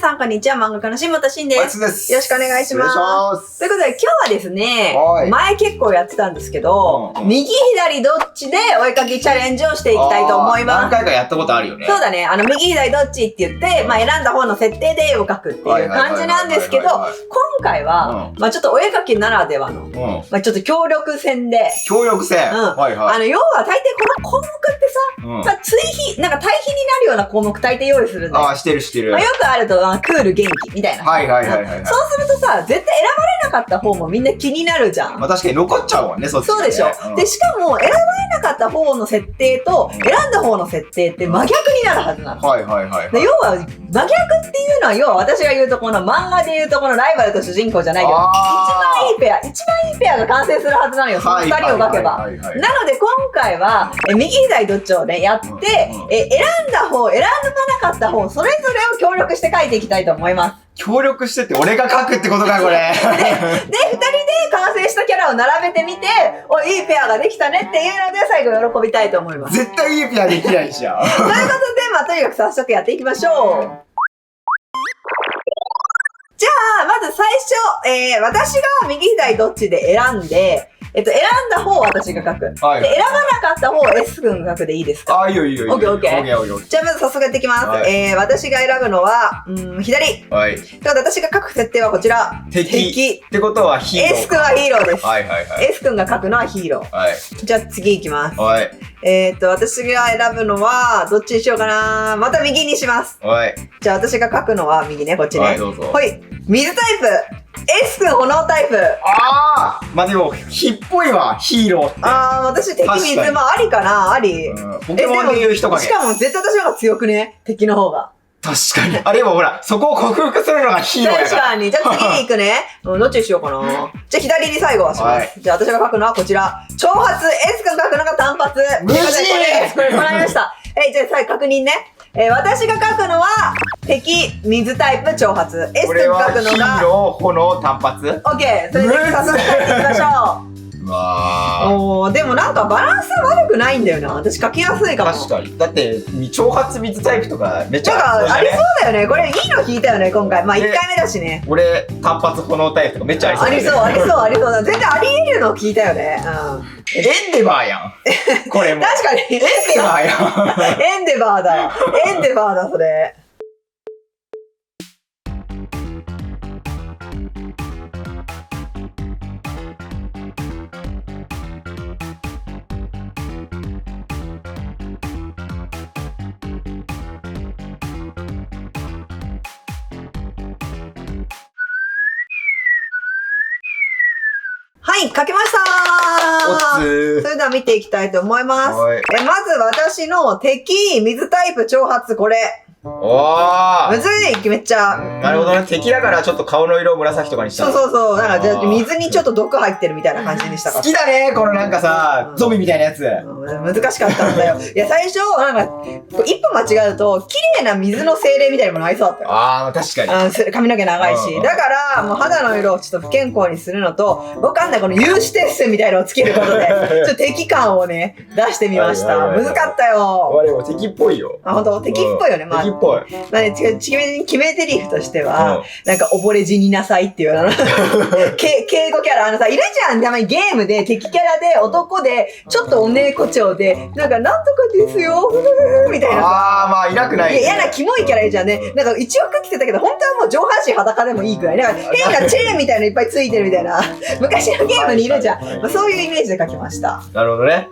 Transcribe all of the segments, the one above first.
さんこんにちは、漫画家の新本慎です。です。よろしくお願いします。ということで今日はですね、前結構やってたんですけど、右左どっちでお絵かきチャレンジをしていきたいと思います。何回かやったことあるよね。そうだね、右左どっちって言って、選んだ方の設定で絵を描くっていう感じなんですけど、今回は、ちょっとお絵かきならではの、ちょっと協力戦で。協力戦要は大抵この項目ってさ、なんか対比になるような項目大抵用意するんだよ。してる。よくあると、クール元気みたいな。そうするとさ、絶対選ばれなかった方もみんな気になるじゃん。確かに残っちゃうもんね、そっちね。そうでしょ。で、しかも選ばれなかった方の設定と選んだ方の設定って真逆になるはずなの。要は、真逆っていうのは、要は私が言うとこの漫画で言うとこのライバルと主人公じゃないけど、一番いいペアが完成するはずなのよ、その二人を描けば。なので今回は、右左どっちをね、やって、選ばなかった方、それぞれを協力して描いていきたいと思います。協力してって俺が描くってことか、これ。で、二人で完成したキャラを並べてみて、いいペアができたねっていうので最後喜びたいと思います。絶対いいペアできないじゃん。ということで、とにかく早速やっていきましょう。じゃあ、まず最初、私が右左どっちで選んで、選んだ方を私が書く。で、選ばなかった方を S 君が書くでいいですか？いいよ。オッケー。じゃあまず早速やっていきます。私が選ぶのは、左。ということで私が書く設定はこちら。敵。ってことはヒーロー。S 君はヒーローです。S 君が書くのはヒーロー。じゃあ次いきます。私が選ぶのは、どっちにしようかな。また右にします。じゃあ私が書くのは右ね、こっちね。どうぞ。水タイプ。S 君炎タイプ。でも、火っぽいわ、ヒーローって。私敵水、ありかな、あり。ポケモンで言う人がね。しかも絶対私の方が強くね、敵の方が。確かに。でもほら、そこを克服するのがヒーローやから。確かに。じゃあ次に行くね。どっちにしようかな。じゃあ左に最後はします。じゃあ私が書くのはこちら。長髪。S 君が書くのが単発。無事これもらいました。じゃあ最後確認ね。私が書くのは、敵、水タイプ、長髪。S 君が書くのが、ヒーロー、炎、単発。オッケー。それで早速書いていきましょう。でもなんかバランス悪くないんだよな。私書きやすいかも。確かに。だって、長髪水タイプとかめっちゃありそうだよね。これいいの聞いたよね、今回。1回目だしね。俺、単発炎タイプとかめっちゃありそう。ありそう。全然あり得るの聞いたよね。エンデバーやん。これも。確かに。エンデバーやん。エンデバーだ、それ。書けましたー。それでは見ていきたいと思います。まず私の敵、水タイプ長髪、これ。むずいね、めっちゃ。なるほどね。敵だからちょっと顔の色を紫とかにした。そう。なんかじゃあ水にちょっと毒入ってるみたいな感じにしたから。好きだね、このなんかさ、ゾンビみたいなやつ。難しかったんだよ。いや、最初、なんか、一歩間違うと、綺麗な水の精霊みたいなものありそうだったよ。確かに。髪の毛長いし。だから、もう肌の色をちょっと不健康にするのと、わかんない、この有刺鉄線みたいなのをつけることで、ちょっと敵感をね、出してみました。難かったよ。でも敵っぽいよ。本当敵っぽいよね、まあ。敵っぽい。決め台詞としては、なんか溺れ死になさいっていう敬語キャラ、いるじゃん、たまにゲームで敵キャラで男で、ちょっとおねえこ調で、なんかなんとかですよ、みたいな。いなくない。嫌なキモいキャラいるじゃんね。なんか一応着てたけど、本当はもう上半身裸でもいいくらい。なんか変なチェーンみたいなのいっぱいついてるみたいな。昔のゲームにいるじゃん。そういうイメージで書きました。なるほどね。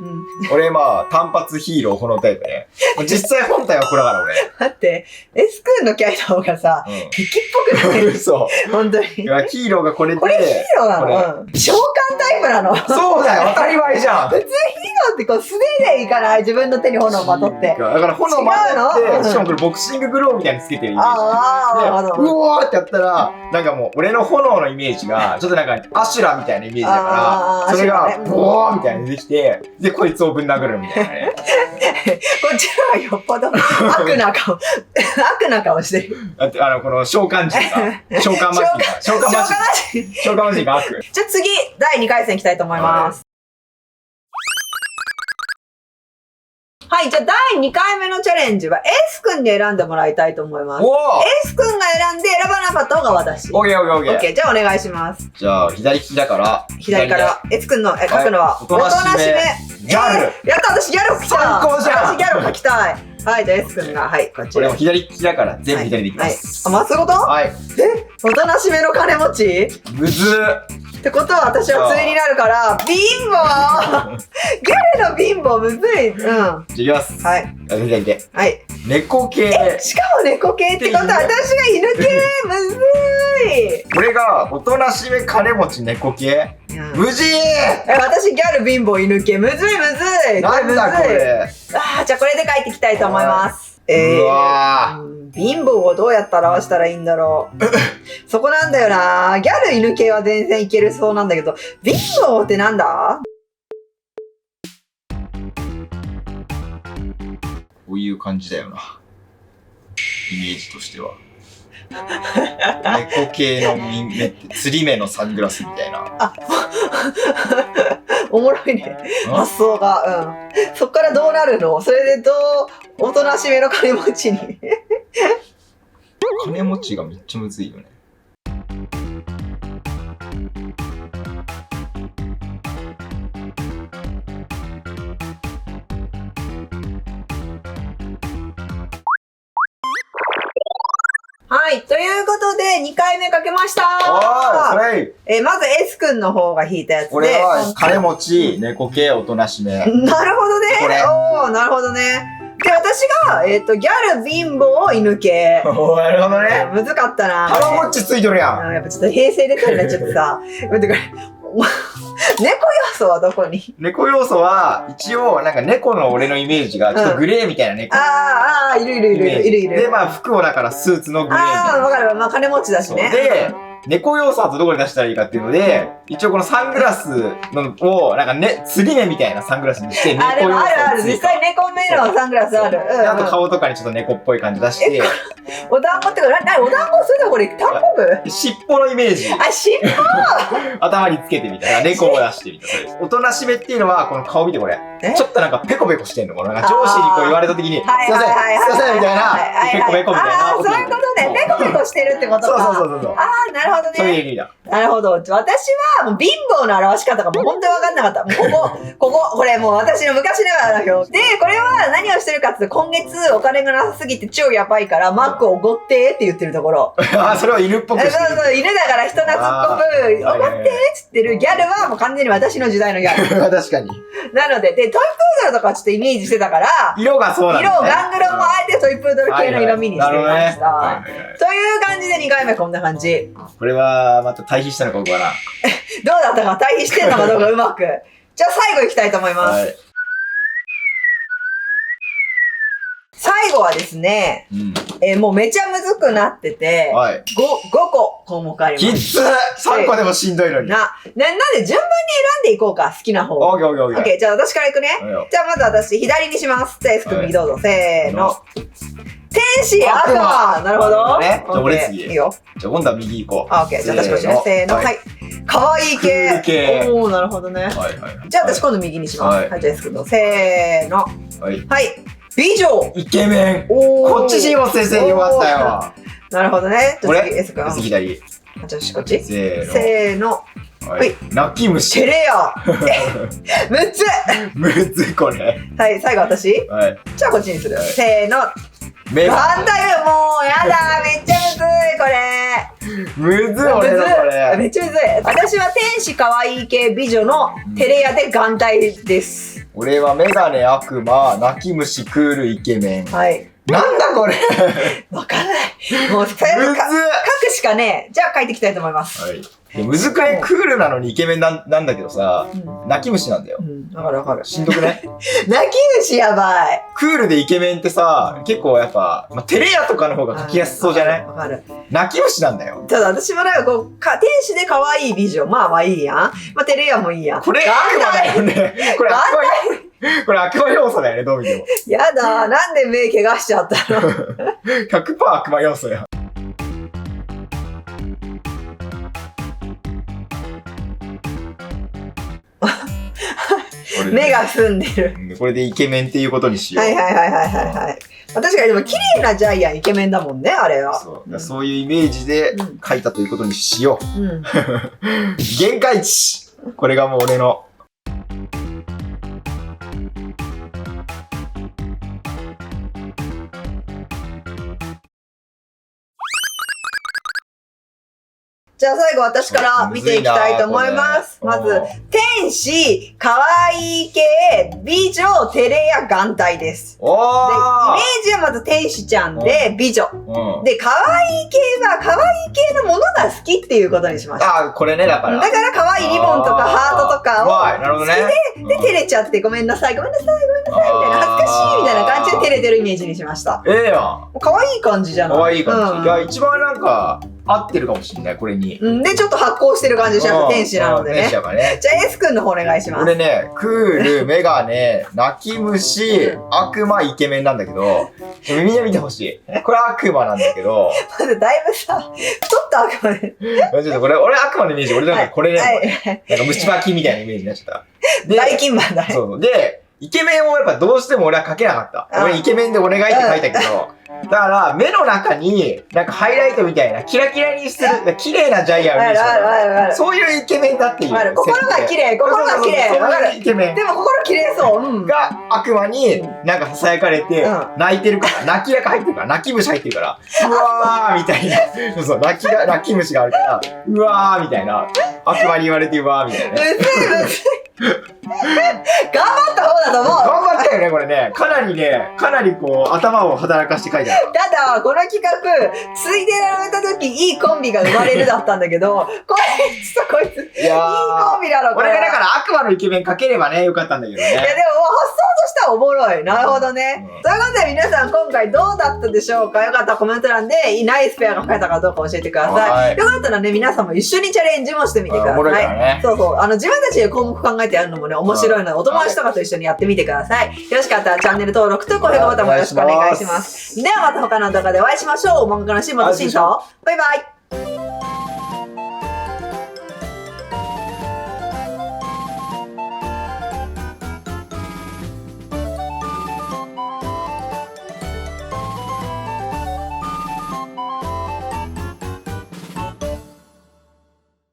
俺単発ヒーローこのタイプね。実際本体はこれだから俺。待って、S 君のキャラの方がさ、敵っぽくない？嘘。本当に。ヒーローがこれで。これヒーローなの？召喚タイプなの？そうだよ、当たり前じゃん。普通ヒーローってこう素手でいかない？自分の手に炎をまとって。だから炎まとって、しかもこれボクシンググローみたいにつけてるイメージ。うおーってやったら、なんかもう俺の炎のイメージが、ちょっとなんかアシュラみたいなイメージだから、それがボーみたいにできて、で、こいつをぶん殴るみたいなね。こっちはよっぽど悪な顔してる。この召喚人が。召喚マジンが悪。じゃあ次、第2回戦いきたいと思います。はい、じゃあ第2回目のチャレンジは S 君に選んでもらいたいと思います。S 君が選んで選ばなかった方が私。オッケーオッケーオッケー。じゃあお願いします。じゃあ、左利きだから。左から、S 君の書くのは、おとなしめ。ギャル。やった、私ギャル書きたい。最高じゃん。私ギャル書きたい。はい、じゃあ S 君が、はい、こっち。これも左利きだから全部左でいきます。あ、まっすぐと？はい。おとなしめの金持ち？むずってことは私は対になるから、貧乏ギャルの貧乏むずい。じゃあいきます。はい。左で。はい。猫系。しかも猫系ってことは私が犬系むずい。これが、おとなしめ金持ち猫系無事私ギャル貧乏犬系むずいむずい。なんだこれ。じゃあこれで書いていきたいと思います。うわ貧乏をどうやって表したらいいんだろう。そこなんだよな。ギャル犬系は全然いけるそうなんだけど、貧乏ってなんだ？こういう感じだよな。イメージとしては。猫系の目って、釣り目のサングラスみたいな。あ、おもろいね。発想が。うん。そっからどうなるの？それでおとなしめの金持ちに。金持ちがめっちゃむずいよね。はい。ということで、2回目かけましたまず S 君の方が引いたやつで。これは、金持ち、猫系、おとなしめ。なるほどね。おー、なるほどね。で、私が、ギャル、貧乏、犬系。おー、なるほどね。むずかったな。たまごっちついとるやん。やっぱちょっと平成レトロになっちゃってさ。待ってこれ。猫要素はどこに？猫要素は、一応、なんか猫の俺のイメージが、ちょっとグレーみたいな猫。いる。で、まあ、服もだからスーツのグレーみたいな。わかる。まあ、金持ちだしね。で、猫要素はどこで出したらいいかっていうので、一応このサングラスのを、なんかね、釣り目みたいなサングラスにして、猫要素をでもある。実際猫目のサングラスある。あと顔とかにちょっと猫っぽい感じ出して。お団子ってか、お団子するのこれ、タンポブ？尻尾のイメージ。尻尾頭につけてみたいな。猫を出してみたいな。おとなしめっていうのは、この顔見てこれ。ちょっとなんかペコペコしてんの。なんか上司にこう言われた時に、すいませんみたいな。ペコペコみたいな。そういうことね。ペコペコしてるってことか。そう。なるほどね。そういう意味だ。なるほど。私はもう貧乏の表し方がもう本当に分かんなかった。もうこれもう私の昔ながらの表。で、これは何をしてるかって今月お金がなさすぎて超やばいからマックをおごってって言ってるところ。それは犬っぽくしてる。そう、犬だから人懐っこく、おごってって言ってるギャルはもう完全に私の時代のギャル。確かに。なので、トイプードルとかちょっとイメージしてたから、色がそうなんだ、ね。色をガングロもあえてトイプードル系の色味にしてみました。という感じで2回目こんな感じ。これはまた対比したのか僕はな。どうだったか対比してんのかどうかうまく。じゃあ最後いきたいと思います。最後はですね、もうめちゃむずくなってて、5個項目あります。きつっ !3 個でもしんどいのに。なんで順番に選んでいこうか、好きな方。オッケー。じゃあ私からいくね。じゃあまず私左にします。じゃあ S 君右どうぞ。せーの。天使悪魔なるほど。じゃあ俺次。いいよ。じゃあ今度は右行こう。オッケー。じゃあ私こっちね。せーの。はい。かわいい系。おー、なるほどね。じゃあ私今度右にします。はい、じゃあ S 君どうぞ。せーの。はい。美女イケメンこっちシーモン先生によかったよ。なるほどね。じゃあ次 S 君。次左。私こっち。せーの。はい。泣き虫。テレアむずこれ。はい、最後私。はい。じゃあこっちにする。せーの。メガ反対よ、もうやだめっちゃむずいこれ。むずい俺のこれ。めっちゃむずい。私は天使かわいい系美女のテレアで眼帯です。俺はメガネ悪魔、泣き虫クールイケメン。はい。なんだこれわかんない。もう、書くしかねえ。じゃあ書いていきたいと思います。はい。むずくね、クールなのにイケメンなんだけどさ、泣き虫なんだよ。わかる。しんどくね泣き虫やばい。クールでイケメンってさ、結構やっぱ、テレアとかの方が描きやすそうじゃない？わかる。泣き虫なんだよ。ただ私もなんかこう、天使で可愛い美女。まあいいやん。まあテレアもいいやん。これ悪魔だよね。これ悪魔要素だよね、どう見ても。やだ、なんで目怪我しちゃったの100% 悪魔要素や。目が澄んでる。これでイケメンっていうことにしよう。はい。確かにでも綺麗なジャイアンイケメンだもんね、あれは。そういうイメージで書いたということにしよう。限界値。これがもう俺の。じゃあ最後私から見ていきたいと思います。まず、天使、可愛い系、美女、照れ屋、眼帯です。で、イメージはまず天使ちゃんで、美女。で、可愛い系は可愛い系のものが好きっていうことにしました。これね、だから。だから可愛いリボンとかハートとかを好きで、照れちゃってごめんなさい、みたいな、恥ずかしいみたいな感じで照れてるイメージにしました。可愛い感じじゃない？可愛い感じ。いや、一番なんか、合ってるかもしれない、これに。で、ちょっと発光してる感じします、天使なのでね。じゃあ、S 君の方お願いします。俺ね、クール、メガネ、泣き虫、悪魔、イケメンなんだけど、みんな見てほしい。これ悪魔なんだけど。まずだいぶさ、太った悪魔で。ちょっとこれ、俺悪魔のイメージ、俺なんかこれね、なんか虫歯菌みたいなイメージになっちゃった。大金マンだね。そう。で、イケメンをやっぱどうしても俺は描けなかった。俺イケメンでお願いって書いたけど、だから目の中になんかハイライトみたいなキラキラにする綺麗なジャイアンを見る。そういうイケメンだっていう。心が綺麗、心が綺麗。わかる。イケメン。でも心綺麗そう。が悪魔になんか囁かれて泣いてるから、泣き役入ってるから、泣き虫入ってるから、うわーみたいな。そう、泣き虫があるから、うわーみたいな。悪魔に言われてうわーみたいな。頑張った方だと思う。頑張ったよね、これね。かなりこう、頭を働かして書いてある。ただ、この企画、ついでられた時、いいコンビが生まれるだったんだけど、こいつ、いいコンビだろ、これ。俺がだから悪魔のイケメンかければね、よかったんだけどね。いや、でも、発想としてはおもろい。なるほどね。ということで、皆さん、今回どうだったでしょうか？よかったらコメント欄で、ナイスペアが書いたかどうか教えてください。よかったらね、皆さんも一緒にチャレンジもしてみてください。そうそう。自分たちで項目考えてやるのもね、面白いので、お友達とかと一緒にやってみてください。よろしかったらチャンネル登録と高評価ボタンもよろしくお願いします。ではまた他の動画でお会いしましょう。漫画家のシンボとシンと、バイバイ。